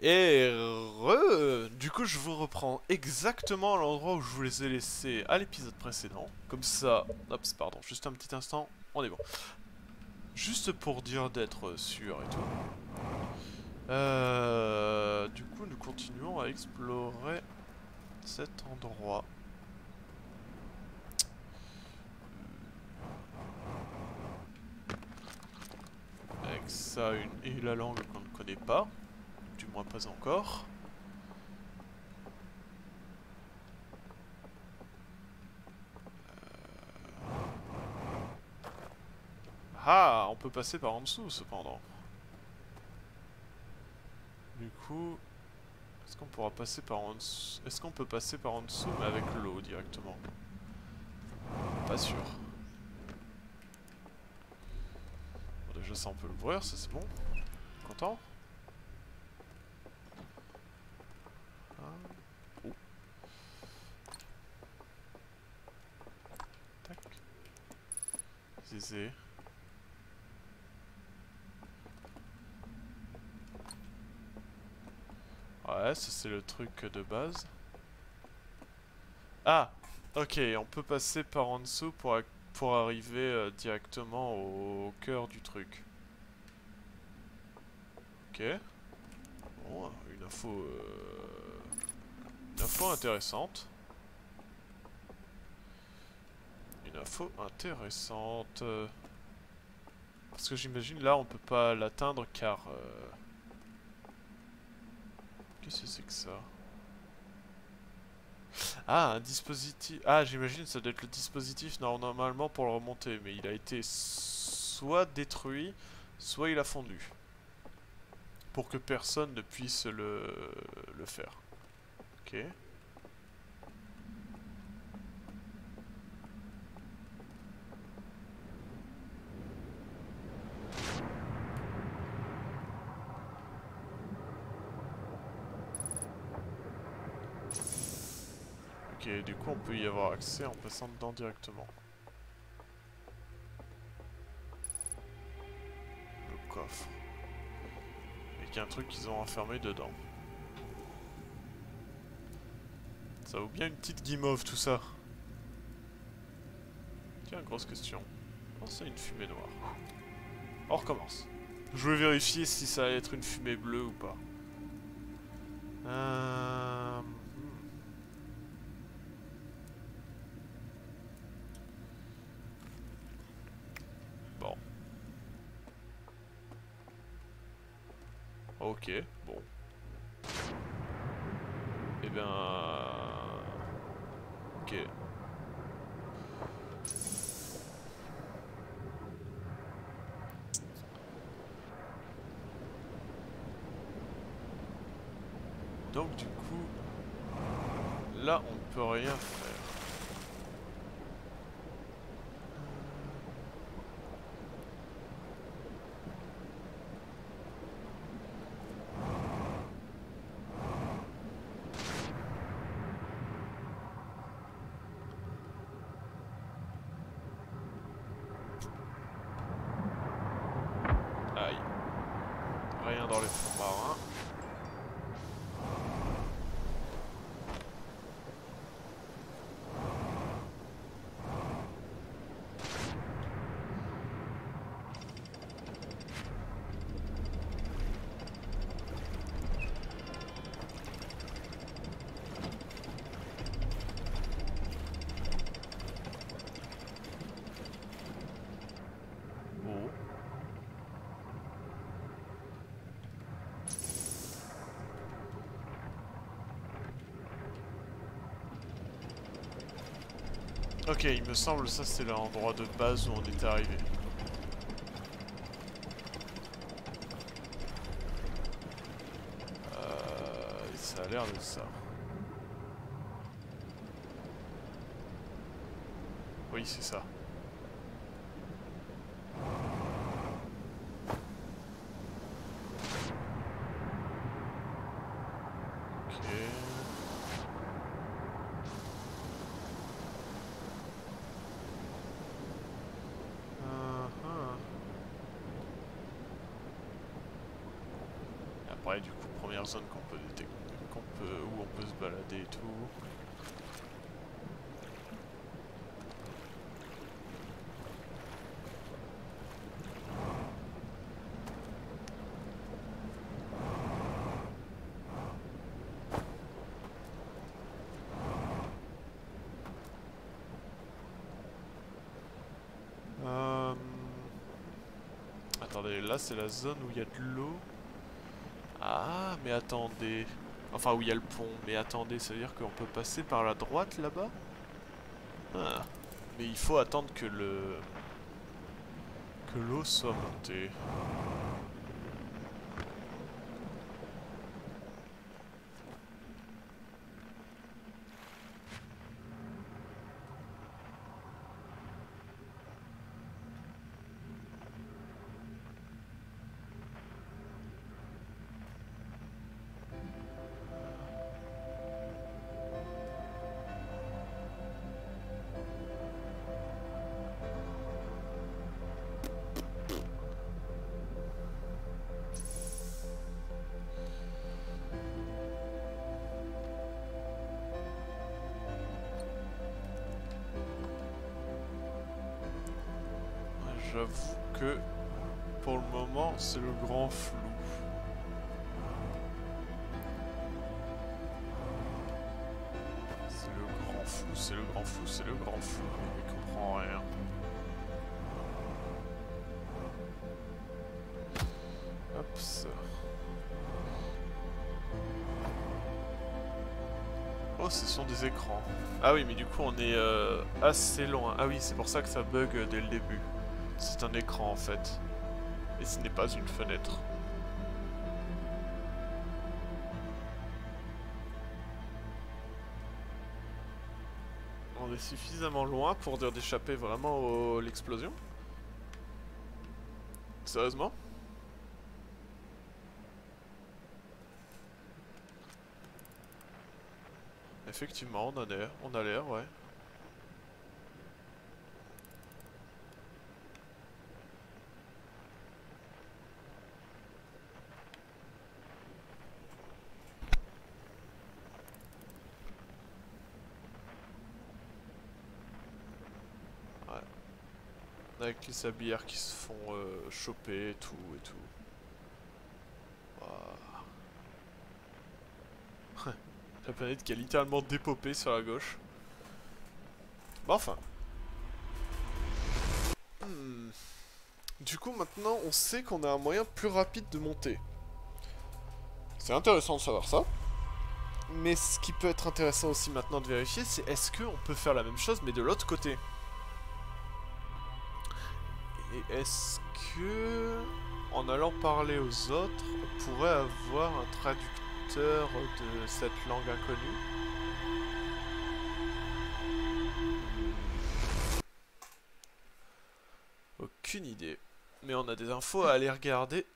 Et du coup, je vous reprends exactement à l'endroit où je vous les ai laissés à l'épisode précédent. Comme ça, hop, pardon, juste un petit instant, on est bon. Juste pour dire d'être sûr et tout. Du coup, nous continuons à explorer cet endroit. Avec ça, et la langue qu'on ne connaît pas. Du moins pas encore. Ah, on peut passer par en dessous cependant. Du coup, est-ce qu'on pourra passer par en dessous? Est-ce qu'on peut passer par en dessous mais avec l'eau directement? Pas sûr. Bon, déjà ça on peut l'ouvrir, ça c'est bon. Content? Ah. Oh. Tac. Zézé. Ouais, ça c'est le truc de base. Ah! Ok, on peut passer par en dessous pour arriver directement au cœur du truc. Ok. Bon, une info intéressante. Une info intéressante. Parce que j'imagine là on peut pas l'atteindre car... Qu'est-ce que c'est que ça? Ah, un dispositif... Ah, j'imagine ça doit être le dispositif normalement pour le remonter. Mais il a été soit détruit, soit il a fondu. Pour que personne ne puisse le faire. Ok. Ok, du coup on peut y avoir accès en passant dedans directement. Le coffre. Et qu'il y a un truc qu'ils ont enfermé dedans. Ça vaut bien une petite guimauve tout ça. Tiens, grosse question. Oh, c'est une fumée noire. On recommence. Je vais vérifier si ça va être une fumée bleue ou pas. Euh... Bon. Ok, bon. Eh bien... Ok. Donc du coup... Là, on ne peut rien faire. Aïe. Rien dans les fonds marins. Oh. Ok, il me semble ça c'est l'endroit de base où on était arrivé. Ça a l'air de ça. Oui, c'est ça. Ok. Après, du coup, premier dernière zone qu'on peut détecter, où on peut se balader et tout. Attendez, là c'est la zone où il y a de l'eau. Ah, mais attendez. Enfin, où il y a le pont. Mais attendez, ça veut dire qu'on peut passer par la droite là-bas? Ah. Mais il faut attendre que l'eau soit montée. J'avoue que pour le moment c'est le grand flou. C'est le grand flou, c'est le grand flou, c'est le grand flou. Je comprends rien. Hop ça. Oh, ce sont des écrans. Ah oui, mais du coup on est assez loin. Ah oui, c'est pour ça que ça bug dès le début. C'est un écran en fait. Et ce n'est pas une fenêtre. On est suffisamment loin pour dire d'échapper vraiment à l'explosion? Sérieusement? Effectivement, on a l'air, ouais. Avec les sablières qui se font choper et tout et tout. Wow. La planète qui a littéralement dépopé sur la gauche. Bon, enfin. Du coup maintenant on sait qu'on a un moyen plus rapide de monter. C'est intéressant de savoir ça. Mais ce qui peut être intéressant aussi maintenant de vérifier, c'est est-ce qu'on peut faire la même chose mais de l'autre côté? Et est-ce que, en allant parler aux autres, on pourrait avoir un traducteur de cette langue inconnue? Aucune idée. Mais on a des infos à aller regarder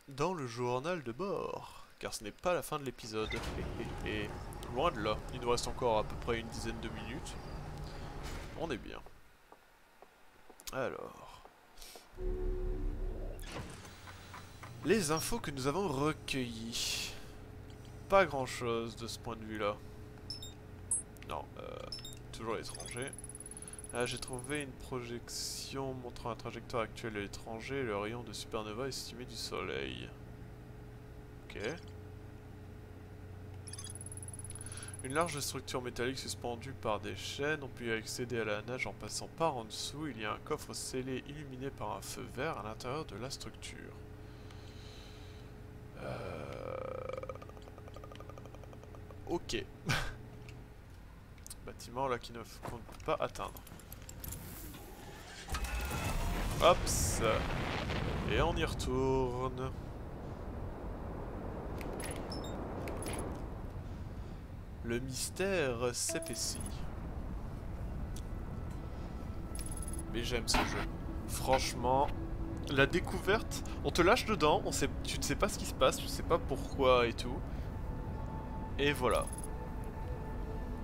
dans le journal de bord. Car ce n'est pas la fin de l'épisode. Et loin de là. Il nous reste encore à peu près une dizaine de minutes. On est bien. Alors... les infos que nous avons recueillies. Pas grand chose de ce point de vue là. Non, toujours l'étranger. Là j'ai trouvé une projection montrant la trajectoire actuelle de l'étranger et le rayon de supernova estimé du soleil. Ok. Une large structure métallique suspendue par des chaînes. On peut y accéder à la nage en passant par en dessous. Il y a un coffre scellé illuminé par un feu vert à l'intérieur de la structure. Ok. Bâtiment là qu'on ne peut pas atteindre. Hop ça. Et on y retourne. Le mystère s'épaissit. Mais j'aime ce jeu. Franchement, la découverte, on te lâche dedans, tu ne sais pas ce qui se passe, tu ne sais pas pourquoi et tout. Et voilà.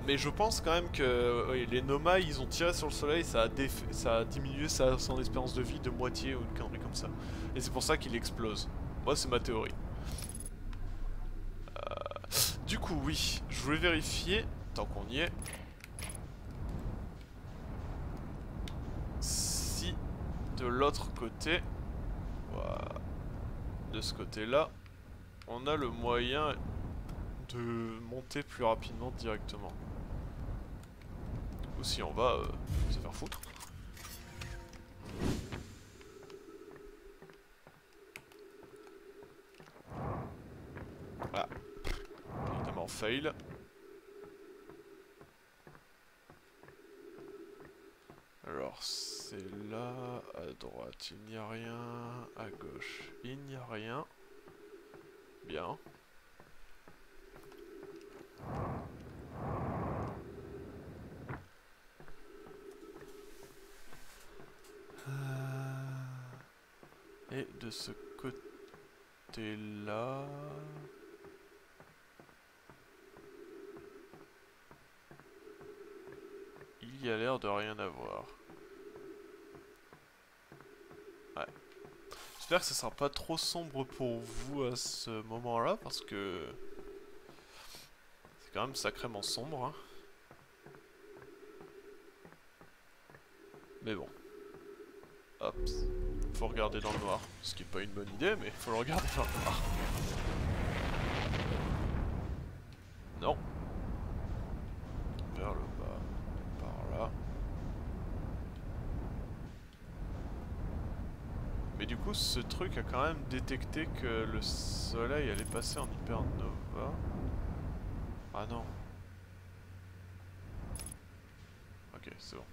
Mais je pense quand même que oui, les Nomai, ils ont tiré sur le soleil, ça a diminué son espérance de vie de moitié ou une connerie comme ça. Et c'est pour ça qu'il explose. Moi, c'est ma théorie. Du coup, oui, je voulais vérifier, tant qu'on y est, si de l'autre côté, voilà, de ce côté-là, on a le moyen de monter plus rapidement directement. Ou si on va se faire foutre. Ah, évidemment fail. Alors c'est là, à droite il n'y a rien, à gauche il n'y a rien. Bien. Et de ce côté-là... il y a l'air de rien avoir. Ouais. J'espère que ce sera pas trop sombre pour vous à ce moment-là, parce que... c'est quand même sacrément sombre, hein. Mais bon. Hop. Faut regarder dans le noir. Ce qui est pas une bonne idée, mais faut le regarder dans le noir. Non. Vers le bas. Par là. Mais du coup, ce truc a quand même détecté que le soleil allait passer en hypernova. Ah non. Ok, c'est bon.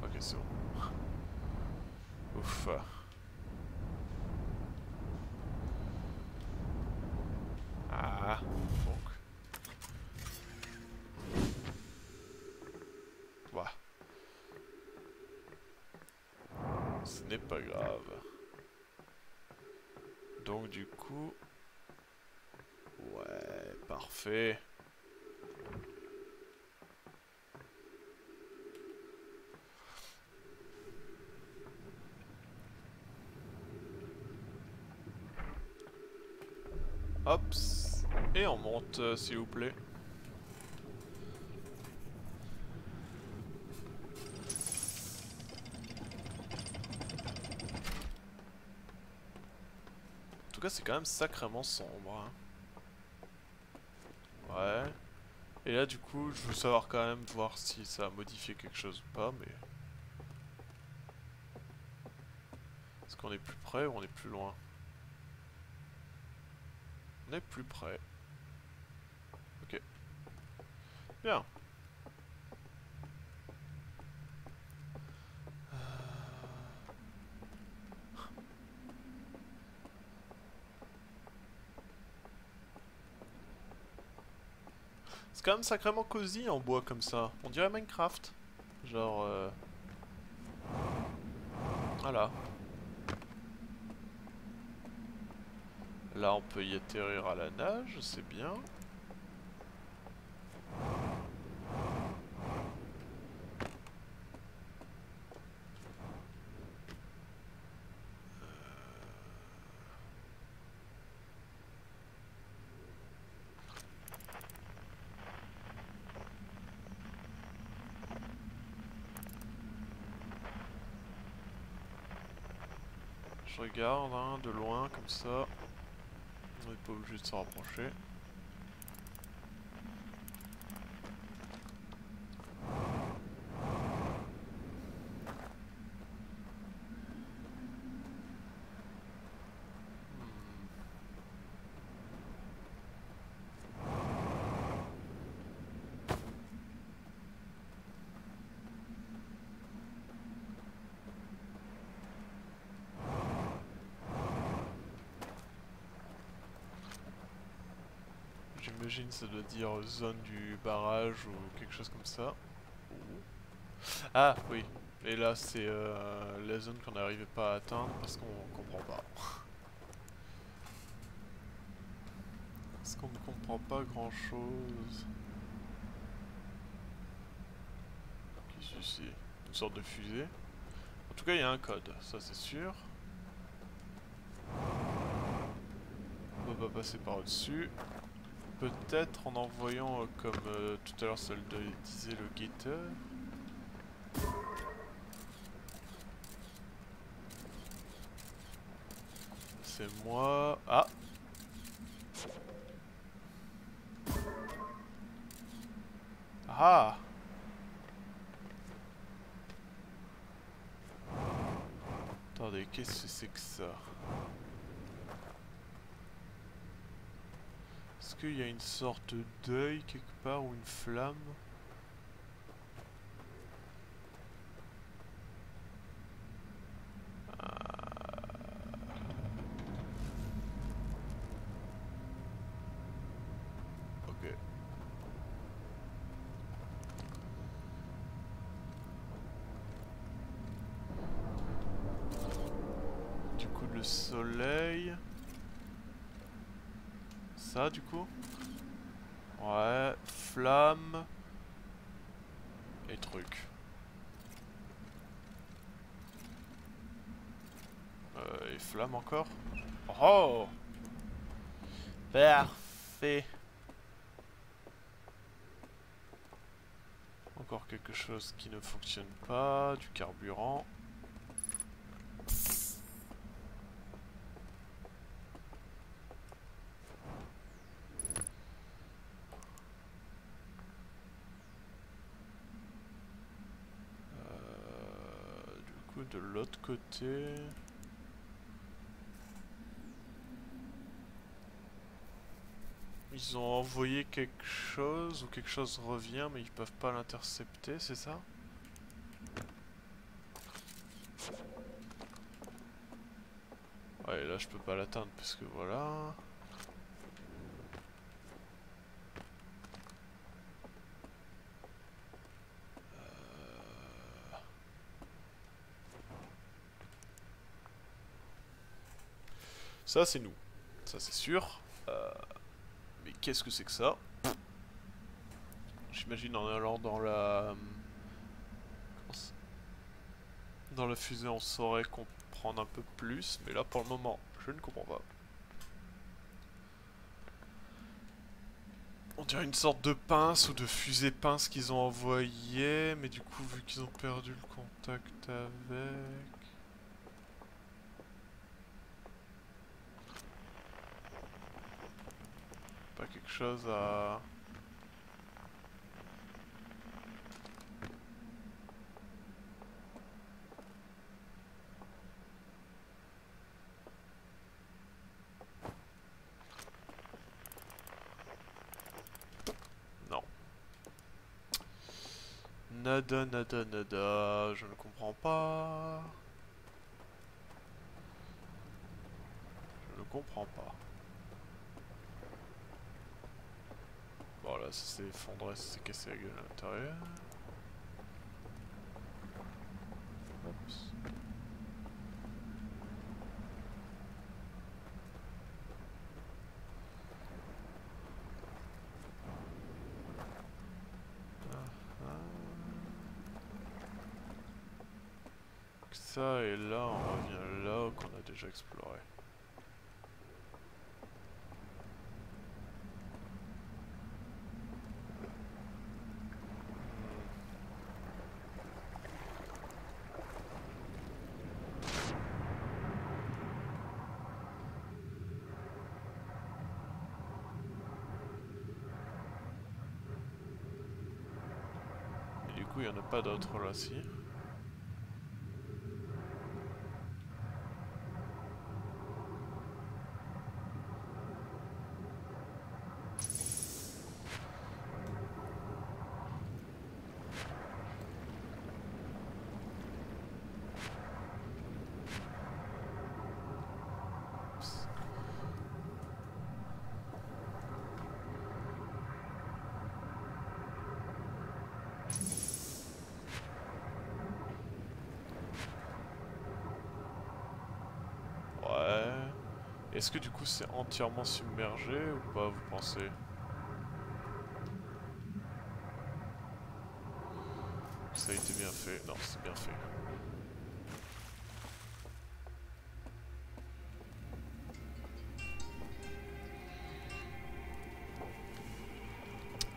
Ok, c'est bon. Ouf. Ah, donc. Bah. Ce n'est pas grave. Donc du coup... ouais, parfait. Hop. Et on monte, s'il vous plaît. En tout cas, c'est quand même sacrément sombre. Hein. Ouais. Et là, du coup, je veux savoir quand même voir si ça a modifié quelque chose ou pas, mais... est-ce qu'on est plus près ou on est plus loin? On est plus près. Ok. Bien. C'est quand même sacrément cosy en bois comme ça. On dirait Minecraft. Genre... voilà. Là, on peut y atterrir à la nage, c'est bien. Je regarde, hein, de loin, comme ça. On n'est pas obligé de s'en rapprocher. J'imagine ça doit dire zone du barrage ou quelque chose comme ça. Ah oui, et là c'est la zone qu'on n'arrivait pas à atteindre parce qu'on comprend pas. Parce qu'on ne comprend pas grand chose. Qu'est-ce que c'est? Une sorte de fusée. En tout cas il y a un code, ça c'est sûr. Hop hop passer par au-dessus. Peut-être en envoyant, comme tout à l'heure celle disait le guetteur. C'est moi... Ah! Ah! Attendez, qu'est-ce que c'est que ça? Est-ce qu'il y a une sorte d'œil quelque part ou une flamme? Ok. Du coup, le soleil... Ça, du coup? Ouais, flamme... Et truc. Et flamme encore? Oh! Parfait! Encore quelque chose qui ne fonctionne pas, du carburant. Du coup, de l'autre côté... Ils ont envoyé quelque chose, ou quelque chose revient, mais ils peuvent pas l'intercepter, c'est ça? Ouais, là je peux pas l'atteindre, parce que voilà... Ça c'est nous, ça c'est sûr. Mais qu'est-ce que c'est que ça? J'imagine en allant dans la... Dans la fusée on saurait comprendre un peu plus, mais là pour le moment je ne comprends pas. On dirait une sorte de pince ou de fusée pince qu'ils ont envoyé, mais du coup vu qu'ils ont perdu le contact avec... Pas quelque chose à... Non. Nada, nada, nada, je ne comprends pas. Je ne comprends pas. Bon là, ça s'est effondré, ça s'est cassé la gueule à l'intérieur. Oups. Ça et là, on revient là qu'on a déjà exploré. Et du coup, il n'y en a pas d'autres là, si. Ouais. Est-ce que du coup c'est entièrement submergé ou pas, vous pensez? Ça a été bien fait. Non, c'est bien fait.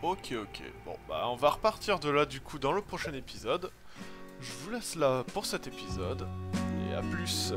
Ok, ok. Bon, bah on va repartir de là du coup dans le prochain épisode. Je vous laisse là pour cet épisode. Et à plus.